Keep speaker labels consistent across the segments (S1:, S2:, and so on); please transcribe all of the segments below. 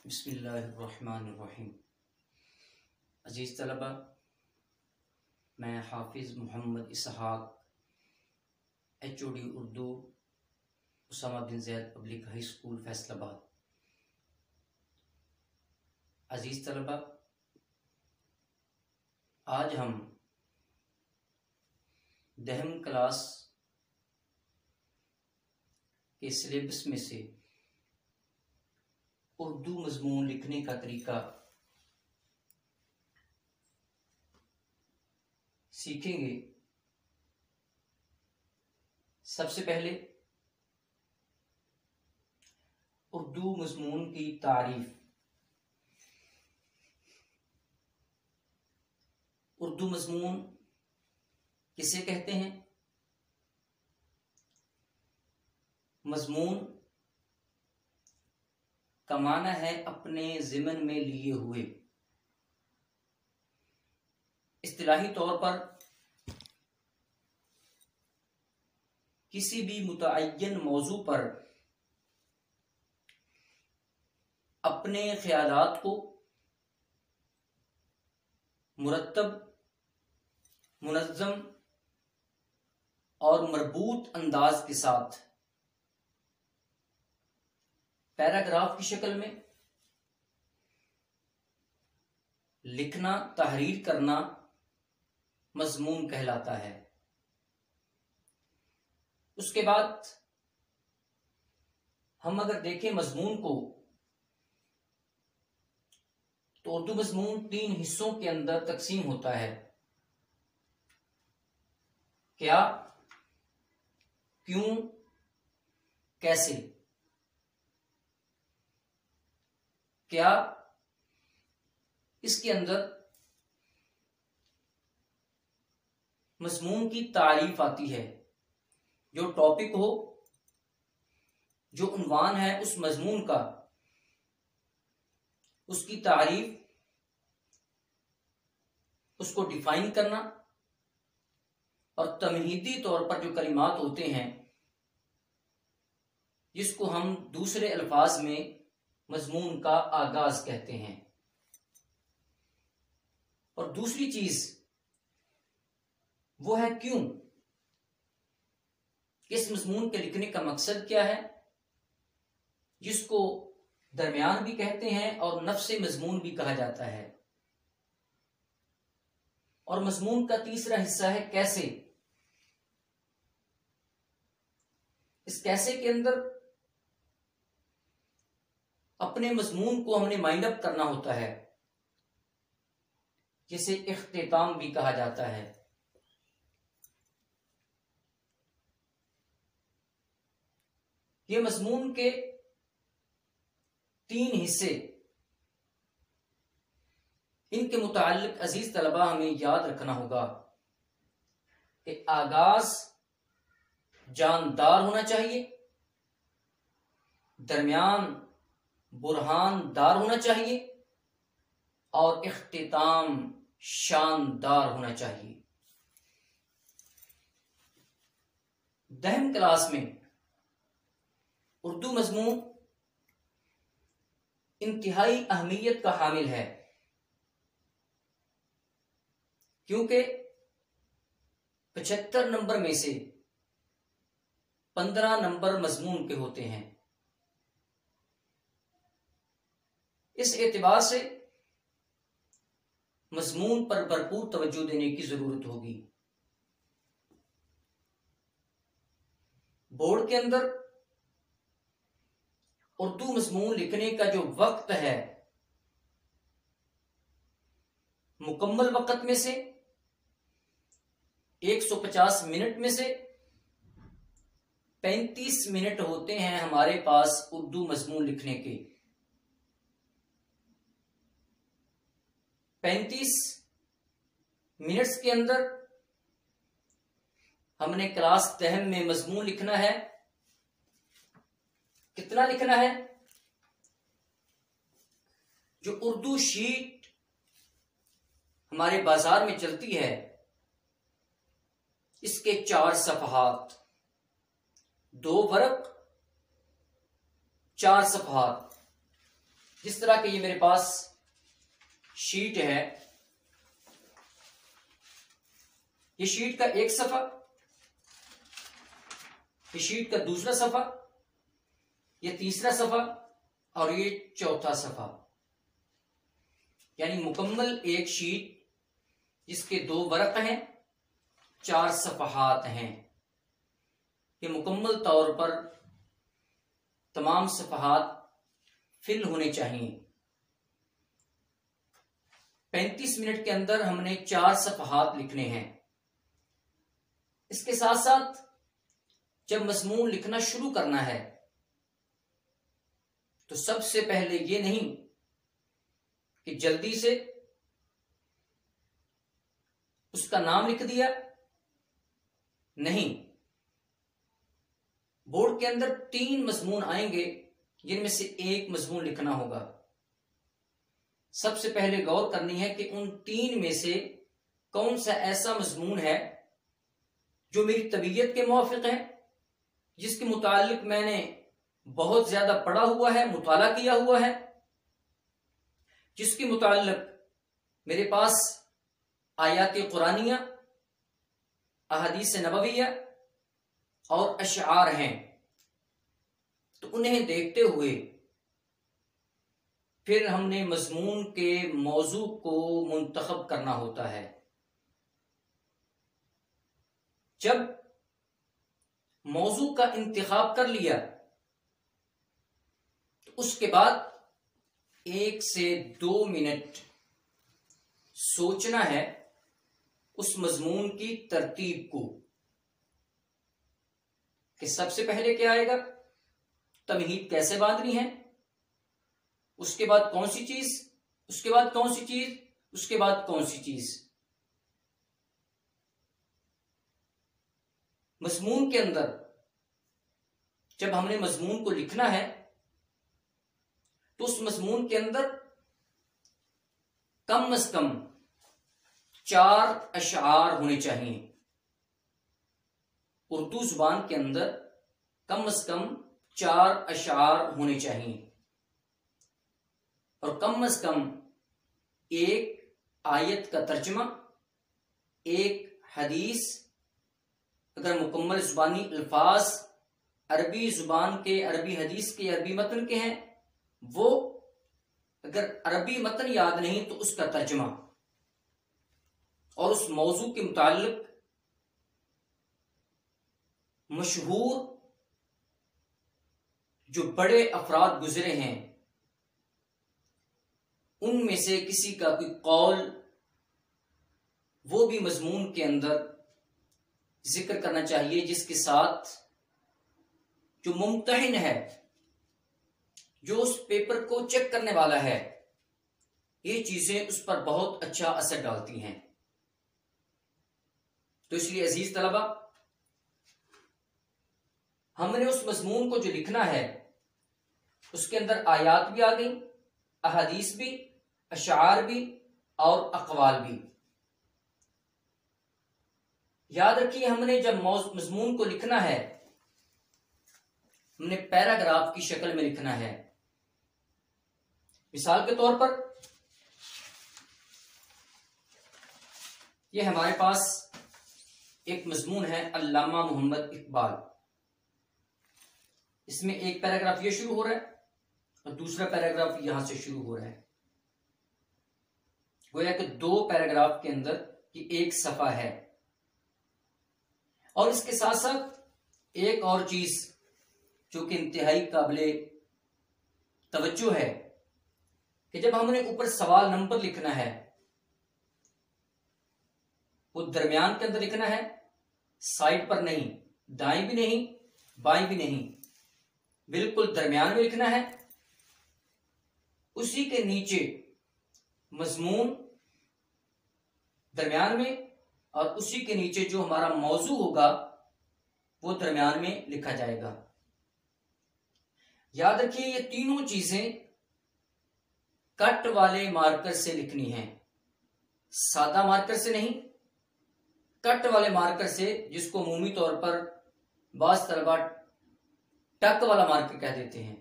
S1: बिस्मिल्लाहिर्रहमानिर्रहीम। अजीज़ तलबा, मैं हाफिज़ मोहम्मद इसहाक HOD उर्दू उसामा बिन ज़ैद पब्लिक हाई स्कूल फैसलाबाद। अजीज़ तलबा, आज हम 10वीं क्लास के सिलेबस में से उर्दू मज़मून लिखने का तरीका सीखेंगे। सबसे पहले उर्दू मज़मून की तारीफ। उर्दू मज़मून किसे कहते हैं? मज़मून का माना है अपने ज़िमन में लिए हुए। इस्तिलाही तौर पर किसी भी मुतअय्यन मौजू पर अपने ख्यालात को मुरत्तब, मुनज़्ज़म और मरबूत अंदाज के साथ पैराग्राफ की शक्ल में लिखना, तहरीर करना मज़मून कहलाता है। उसके बाद हम अगर देखें मज़मून को, तो उर्दू मज़मून 3 हिस्सों के अंदर तकसीम होता है। क्या, क्यों, कैसे। क्या, इसके अंदर मज़मून की तारीफ आती है। जो टॉपिक हो, जो उन्वान है उस मज़मून का, उसकी तारीफ, उसको डिफाइन करना, और तमहीदी तौर पर जो कलिमात होते हैं जिसको हम दूसरे अल्फाज में मज़मून का आगाज कहते हैं। और दूसरी चीज वो है क्यों। इस मज़मून के लिखने का मकसद क्या है, जिसको दरमियान भी कहते हैं और नफ्से मज़मून भी कहा जाता है। और मज़मून का तीसरा हिस्सा है कैसे। इस कैसे के अंदर अपने मज़मून को हमने माइंड अप करना होता है, जिसे इख्तिताम भी कहा जाता है। ये मज़मून के 3 हिस्से, इनके मुताल्लिक अजीज तलबा हमें याद रखना होगा कि आगाज जानदार होना चाहिए, दरमियान बुरहानदार होना चाहिए और इख्तिताम शानदार होना चाहिए। 10वीं क्लास में उर्दू मज़मून इंतहाई अहमियत का हामिल है, क्योंकि 75 नंबर में से 15 नंबर मज़मून के होते हैं। इस एतबार से मज़मून पर भरपूर तवज्जो देने की जरूरत होगी। बोर्ड के अंदर उर्दू मज़मून लिखने का जो वक्त है, मुकम्मल वक्त में से 150 मिनट में से 35 मिनट होते हैं हमारे पास उर्दू मज़मून लिखने के। 35 मिनट्स के अंदर हमने क्लास 10 में मज़मून लिखना है। कितना लिखना है? जो उर्दू शीट हमारे बाजार में चलती है, इसके 4 सफ़हात, 2 वर्क, 4 सफ़हात, जिस तरह के ये मेरे पास शीट है, ये शीट का एक सफा, ये शीट का दूसरा सफा, ये तीसरा सफा और ये चौथा सफा, यानी मुकम्मल एक शीट जिसके 2 वरक हैं, 4 सफहात हैं। ये मुकम्मल तौर पर तमाम सफहात फिल होने चाहिए। 35 मिनट के अंदर हमने 4 सफहात लिखने हैं। इसके साथ साथ जब मज़मून लिखना शुरू करना है तो सबसे पहले ये नहीं कि जल्दी से उसका नाम लिख दिया, नहीं, बोर्ड के अंदर 3 मज़मून आएंगे जिनमें से एक मज़मून लिखना होगा। सबसे पहले गौर करनी है कि उन 3 में से कौन सा ऐसा मज़मून है जो मेरी तबीयत के मुवाफिक है, जिसके मुतालिक मैंने बहुत ज्यादा पढ़ा हुआ है, मुताला किया हुआ है, जिसके मुतालिक मेरे पास आयात कुरानिया, अहादीस नबविया और अशआर हैं। तो उन्हें देखते हुए फिर हमने मज़मून के मौजू को मुंतखब करना होता है। जब मौजू का इंतखाब कर लिया तो उसके बाद 1 से 2 मिनट सोचना है उस मज़मून की तरतीब को कि सबसे पहले क्या आएगा, तमहीद कैसे बांधनी है, उसके बाद कौन सी चीज, उसके बाद कौन सी चीज, उसके बाद कौन सी चीज। मज़मून के अंदर जब हमने मज़मून को लिखना है तो उस मज़मून के अंदर कम से कम 4 अशआर होने चाहिए। उर्दू जुबान के अंदर कम से कम 4 अशआर होने चाहिए और कम से कम 1 आयत का तर्जमा, 1 हदीस, अगर मुकम्मल जुबानी अल्फाज अरबी जुबान के, अरबी हदीस के, अरबी मतन के हैं वो, अगर अरबी मतन याद नहीं तो उसका तर्जमा, और उस मौजू के मुताल्लिक मशहूर जो बड़े अफराद गुजरे हैं उनमें से किसी का कोई कौल वो भी मज़मून के अंदर जिक्र करना चाहिए, जिसके साथ जो मुम्तहिन है, जो उस पेपर को चेक करने वाला है, ये चीजें उस पर बहुत अच्छा असर डालती हैं। तो इसलिए अजीज तलबा, हमने उस मज़मून को जो लिखना है उसके अंदर आयात भी आ गई, अहादीस भी, अशार भी और अक़वाल भी। याद रखिए, हमने जब मज़मून को लिखना है हमने पैराग्राफ की शक्ल में लिखना है। मिसाल के तौर पर यह हमारे पास एक मज़मून है अल्लामा मोहम्मद इकबाल। इसमें एक पैराग्राफ ये शुरू हो रहा है और दूसरा पैराग्राफ यहां से शुरू हो रहा है। गोया कि 2 पैराग्राफ के अंदर ये एक सफा है। और इसके साथ साथ एक और चीज जो कि इंतहाई काबिले तवज्जो है कि जब हमने ऊपर सवाल नंबर लिखना है वो दरमियान के अंदर लिखना है, साइड पर नहीं, दाएं भी नहीं, बाएं भी नहीं, बिल्कुल दरमियान में लिखना है। उसी के नीचे मज़मून दरमियान में और उसी के नीचे जो हमारा मौजू होगा वो दरमियान में लिखा जाएगा। याद रखिए, ये तीनों चीजें कट वाले मार्कर से लिखनी है, सादा मार्कर से नहीं, कट वाले मार्कर से, जिसको अमूमी तौर पर बाज़ तलबा टक वाला मार्कर कह देते हैं।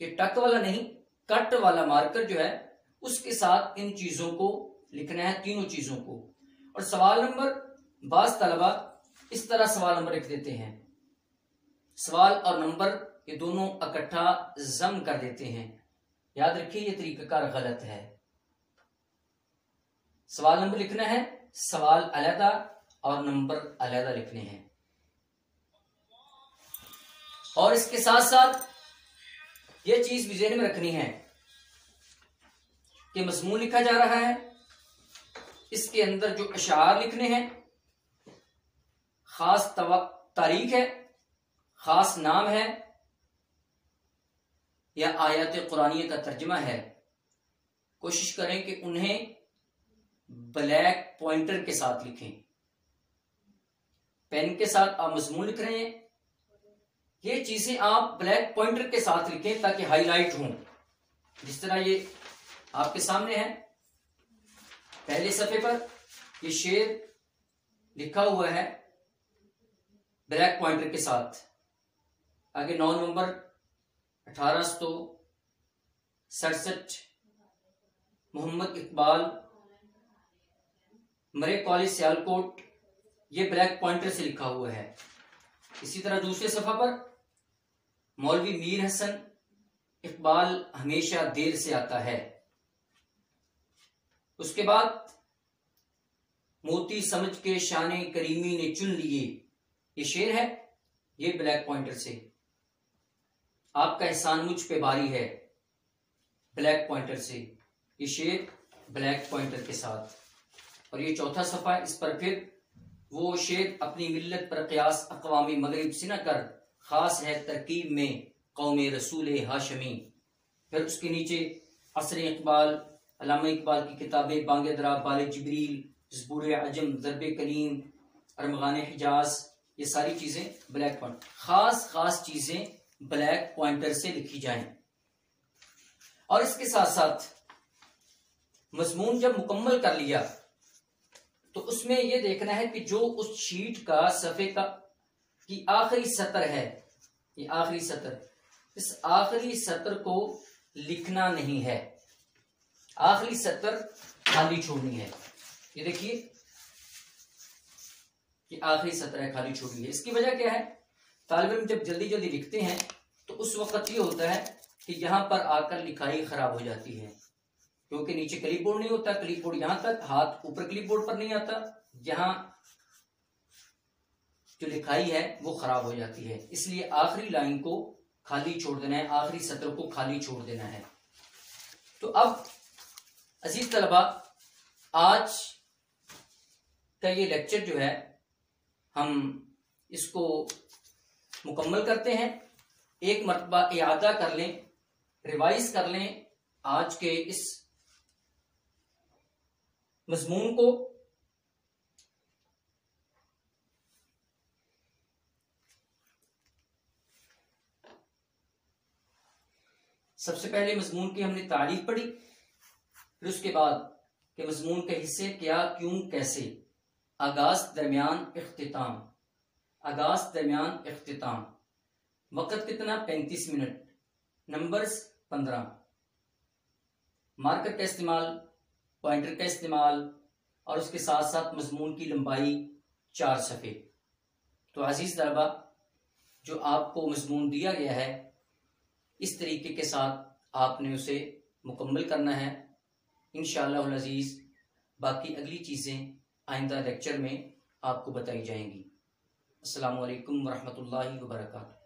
S1: ये टक वाला नहीं, कट वाला मार्कर जो है उसके साथ इन चीजों को लिखना है, तीनों चीजों को। और सवाल नंबर, बाज तलबा इस तरह सवाल नंबर लिख देते हैं, सवाल और नंबर ये दोनों इकट्ठा जम कर देते हैं। याद रखिए ये तरीकाकार गलत है। सवाल नंबर लिखना है, सवाल अलहदा और नंबर अलहदा लिखने हैं। और इसके साथ साथ ये चीज भी ज़हन में रखनी है कि मज़मून लिखा जा रहा है, इसके अंदर जो अशार लिखने हैं, खास तारीख है, खास नाम है या आयत कुरानिया का तर्जमा है, कोशिश करें कि उन्हें ब्लैक पॉइंटर के साथ लिखें। पेन के साथ आप मज़मून लिख रहे हैं, ये चीजें आप ब्लैक पॉइंटर के साथ लिखें ताकि हाईलाइट हों। जिस तरह ये आपके सामने है, पहले सफे पर ये शेर लिखा हुआ है ब्लैक पॉइंटर के साथ। आगे 9 नवंबर 1867 मोहम्मद इकबाल, मरे कॉलेज सियालकोट, ये ब्लैक पॉइंटर से लिखा हुआ है। इसी तरह दूसरे सफा पर मौलवी मीर हसन, इकबाल हमेशा देर से आता है। उसके बाद मोती समझ के शाने करीमी ने चुन लिए, ये शेर है, ये ब्लैक पॉइंटर से। आपका एहसान मुझ पे भारी है, ब्लैक पॉइंटर से, ये शेर ब्लैक पॉइंटर के साथ। और ये चौथा सफा है, इस पर फिर वो शेर अपनी मिल्लत पर क़यास अक़वामी मगरिब से न कर, खास है तरकीब में कौमे रसूल हाशमी। फिर उसके नीचे असर इकबाल, अल्लामा इकबाल की किताबें, बांगेदरा, बाले जिब्रील, ज़बूर अजम, दरबे करीम, अरमगान हिजाज, ये सारी चीजें ब्लैक पॉइंट, खास चीजें ब्लैक पॉइंटर से लिखी जाएं। और इसके साथ साथ मजमून जब मुकम्मल कर लिया तो उसमें यह देखना है कि जो उस शीट का सफ़े का की आखिरी सतर है, ये आखिरी सतर, इस आखिरी सतर को लिखना नहीं है, आखिरी सतर खाली छोड़नी है। ये देखिए कि आखिरी सतर है, खाली छोड़नी है। इसकी वजह क्या है, तालिब इल्म जब जल्दी जल्दी लिखते हैं तो उस वक्त ये होता है कि यहां पर आकर लिखाई खराब हो जाती है, क्योंकि नीचे क्लिपबोर्ड नहीं होता, क्लिपबोर्ड यहां तक, हाथ ऊपर क्लिपबोर्ड पर नहीं आता, यहां जो लिखाई है वो खराब हो जाती है। इसलिए आखिरी लाइन को खाली छोड़ देना है, आखिरी सत्र को खाली छोड़ देना है। तो अब अजीज तलबा, आज का ये लेक्चर जो है हम इसको मुकम्मल करते हैं। एक मरतबा इआदा कर लें, रिवाइज कर लें आज के इस मजमून को। सबसे पहले मजमून की हमने तारीफ पढ़ी, फिर उसके बाद के मजमून के हिस्से क्या, क्यों, कैसे, आगाज, दरमियान, इख्तिताम, आगाज, दरमियान, इख्तिताम, वक्त कितना 35 मिनट, नंबर्स 15, मार्कर का इस्तेमाल, पॉइंटर का इस्तेमाल, और उसके साथ साथ मजमून की लंबाई 4 सफ़े। तो अजीज तलबा, जो आपको मजमून दिया गया है इस तरीके के साथ आपने उसे मुकम्मल करना है। इंशाअल्लाह अज़ीज़ बाकी अगली चीज़ें आइंदा लेक्चर में आपको बताई जाएंगी। अस्सलामु अलैकुम वरहमतुल्लाहि वबरकातुहू।